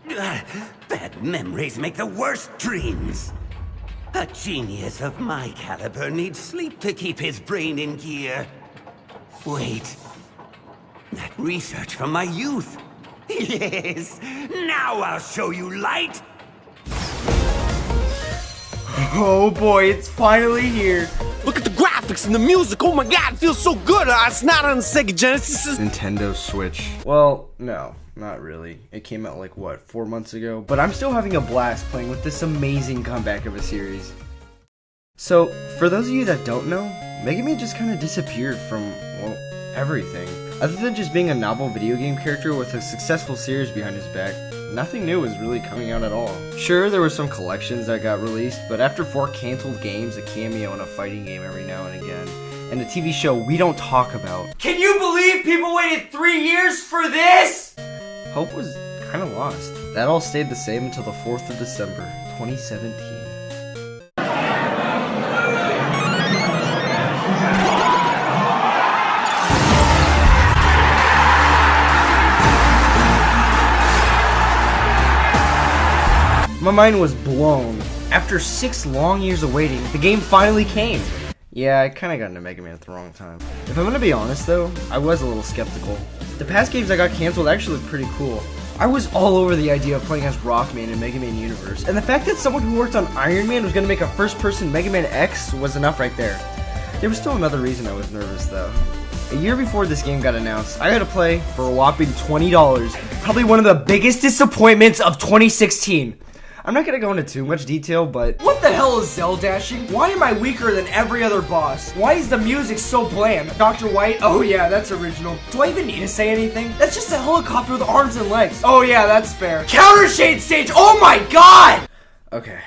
Bad memories make the worst dreams. A genius of my caliber needs sleep to keep his brain in gear. Wait. That research from my youth. Yes, now I'll show you light. Oh boy, it's finally here. Look at the graphics and the music. Oh my god, it feels so good. It's not on the Sega Genesis. Nintendo Switch. Well, no, not really. It came out like, what, 4 months ago? But I'm still having a blast playing with this amazing comeback of a series. So, for those of you that don't know, Mega Man just kind of disappeared from, well, everything. Other than just being a novel video game character with a successful series behind his back, nothing new was really coming out at all. Sure, there were some collections that got released, but after 4 canceled games, a cameo in a fighting game every now and again, and a TV show we don't talk about. Can you believe people waited 3 years for this? Hope was kind of lost. That all stayed the same until the 4th of December, 2017. My mind was blown. After 6 long years of waiting, the game finally came. Yeah, I kinda got into Mega Man at the wrong time. If I'm gonna be honest though, I was a little skeptical. The past games that got canceled actually looked pretty cool. I was all over the idea of playing as Rockman in Mega Man Universe, and the fact that someone who worked on Iron Man was gonna make a first-person Mega Man X was enough right there. There was still another reason I was nervous though. A year before this game got announced, I had to play for a whopping $20. Probably one of the biggest disappointments of 2016. I'm not gonna go into too much detail, but what the hell is Zell dashing? Why am I weaker than every other boss? Why is the music so bland? Dr. White? Oh yeah, that's original. Do I even need to say anything? That's just a helicopter with arms and legs. Oh yeah, that's fair. Counter Shade stage! Oh my god! Okay,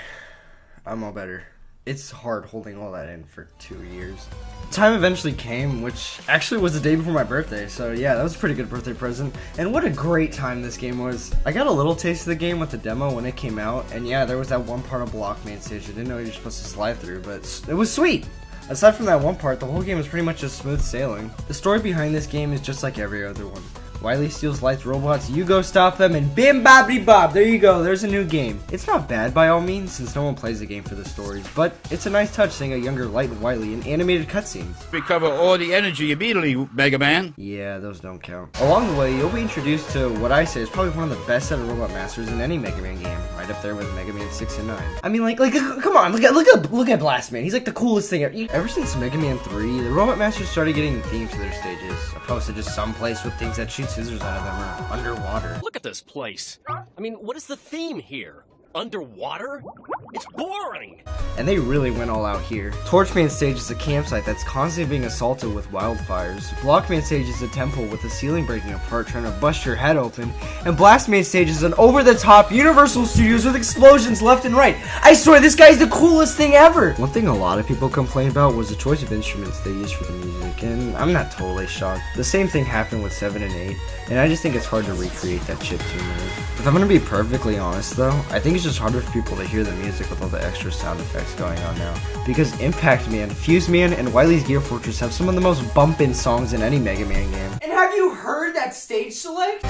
I'm all better. It's hard holding all that in for 2 years. Time eventually came, which actually was the day before my birthday, so yeah, that was a pretty good birthday present. And what a great time this game was. I got a little taste of the game with the demo when it came out, and yeah, there was that one part of Blockman stage I didn't know you were supposed to slide through, but it was sweet! Aside from that one part, the whole game was pretty much just smooth sailing. The story behind this game is just like every other one. Wily steals Light's robots, you go stop them, and bim bobbity bob, there you go, there's a new game. It's not bad by all means, since no one plays the game for the stories, but it's a nice touch seeing a younger Light and Wily in animated cutscenes. Recover all the energy immediately, Mega Man. Yeah, those don't count. Along the way, you'll be introduced to what I say is probably one of the best set of robot masters in any Mega Man game, right up there with Mega Man 6 and 9. I mean, like, come on, look at Blast Man. He's like the coolest thing ever. Ever since Mega Man 3, the robot masters started getting themes to their stages, opposed to just some place with things that shoot scissors out of them or underwater. Look at this place. I mean, what is the theme here? Underwater? It's boring! And they really went all out here. Torchman stage is a campsite that's constantly being assaulted with wildfires. Blockman stage is a temple with the ceiling breaking apart trying to bust your head open. And Blastman stage is an over-the-top Universal Studios with explosions left and right. I swear, this guy's the coolest thing ever! One thing a lot of people complained about was the choice of instruments they used for the music, and I'm not totally shocked. The same thing happened with 7 and 8, and I just think it's hard to recreate that chiptune move. If I'm gonna be perfectly honest though, I think it's just harder for people to hear the music with all the extra sound effects going on now. Because Impact Man, Fuse Man, and Wily's Gear Fortress have some of the most bump-in songs in any Mega Man game. And have you heard that stage select?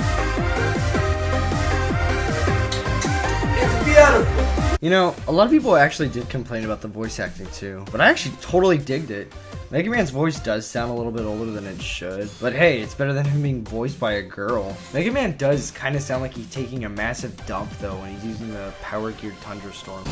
It's beautiful! You know, a lot of people actually did complain about the voice acting too, but I actually totally digged it. Mega Man's voice does sound a little bit older than it should, but hey, it's better than him being voiced by a girl. Mega Man does kind of sound like he's taking a massive dump though when he's using the power-geared Thunderstorm.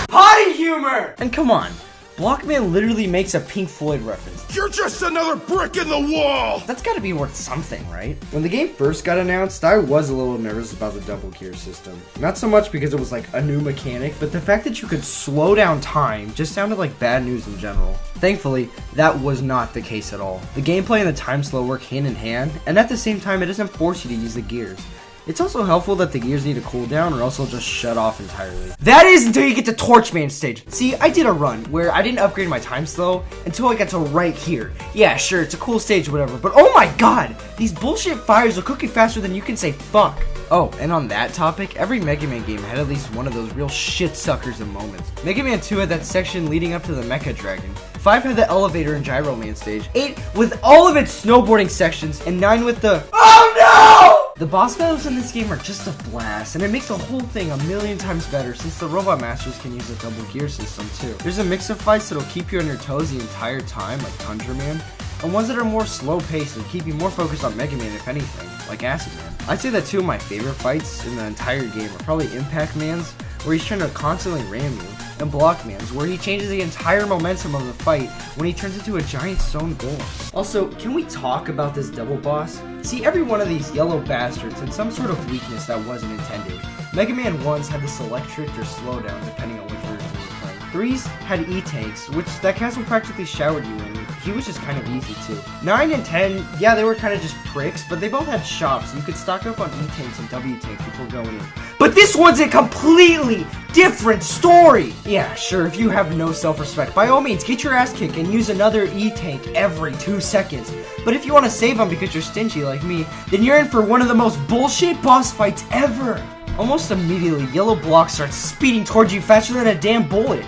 Potty humor! And come on, Blockman literally makes a Pink Floyd reference. You're just another brick in the wall! That's gotta be worth something, right? When the game first got announced, I was a little nervous about the double gear system. Not so much because it was like a new mechanic, but the fact that you could slow down time just sounded like bad news in general. Thankfully, that was not the case at all. The gameplay and the time slow work hand in hand, and at the same time, it doesn't force you to use the gears. It's also helpful that the gears need to cool down or else they'll just shut off entirely. That is until you get to Torchman stage. See, I did a run where I didn't upgrade my time slow until I got to right here. Yeah, sure, it's a cool stage or whatever, but oh my god! These bullshit fires will cook you faster than you can say fuck. Oh, and on that topic, every Mega Man game had at least one of those real shit suckers in moments. Mega Man 2 had that section leading up to the Mecha Dragon. 5 had the elevator and Gyro Man stage. 8 with all of its snowboarding sections, and 9 with the OH NO! The boss battles in this game are just a blast, and it makes the whole thing a million times better since the Robot Masters can use a double gear system too. There's a mix of fights that'll keep you on your toes the entire time, like Tundra Man, and ones that are more slow paced and keep you more focused on Mega Man if anything, like Acid Man. I'd say that two of my favorite fights in the entire game are probably Impact Man's, where he's trying to constantly ram you, and Block Man's, where he changes the entire momentum of the fight when he turns into a giant stone golem. Also, can we talk about this double boss? See, every one of these yellow bastards had some sort of weakness that wasn't intended. Mega Man 1's had this electric or slowdown depending on which version you were playing. 3's had E-Tanks, which that castle practically showered you in. He was just kind of easy too. 9 and 10, yeah, they were kind of just pricks, but they both had shops. You could stock up on E-Tanks and W-Tanks before going in. But this one's a completely different story! Yeah, sure, if you have no self-respect, by all means, get your ass kicked and use another E-Tank every 2 seconds. But if you want to save them because you're stingy like me, then you're in for one of the most bullshit boss fights ever! Almost immediately, Yellow Block starts speeding towards you faster than a damn bullet.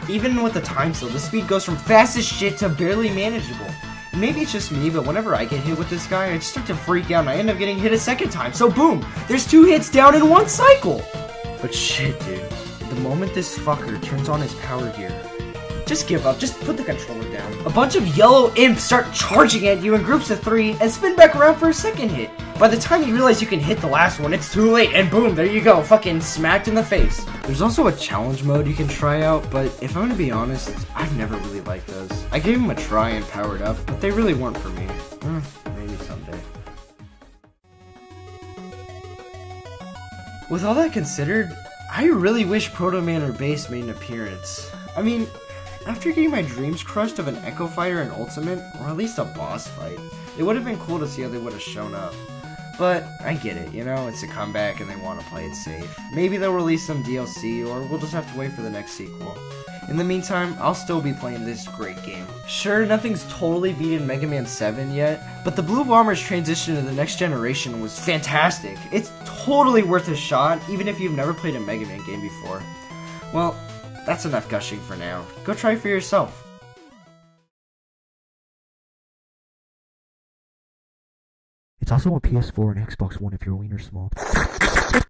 Even with the time slow, the speed goes from fast as shit to barely manageable. And maybe it's just me, but whenever I get hit with this guy, I just start to freak out and I end up getting hit a second time. So boom, there's 2 hits down in 1 cycle! But shit, dude. The moment this fucker turns on his power gear, just give up, just put the controller down. A bunch of yellow imps start charging at you in groups of 3 and spin back around for a second hit. By the time you realize you can hit the last one, it's too late, and boom, there you go, fucking smacked in the face. There's also a challenge mode you can try out, but if I'm gonna be honest, I've never really liked those. I gave them a try and powered up, but they really weren't for me. Maybe someday. With all that considered, I really wish Proto Man or Bass made an appearance. I mean, after getting my dreams crushed of an Echo Fighter and Ultimate, or at least a boss fight, it would have been cool to see how they would have shown up. But I get it, you know, it's a comeback and they want to play it safe. Maybe they'll release some DLC, or we'll just have to wait for the next sequel. In the meantime, I'll still be playing this great game. Sure, nothing's totally beaten Mega Man 7 yet, but the Blue Bomber's transition to the next generation was fantastic. It's totally worth a shot, even if you've never played a Mega Man game before. Well, that's enough gushing for now. Go try it for yourself. It's also on PS4 and Xbox One if your wiener's small.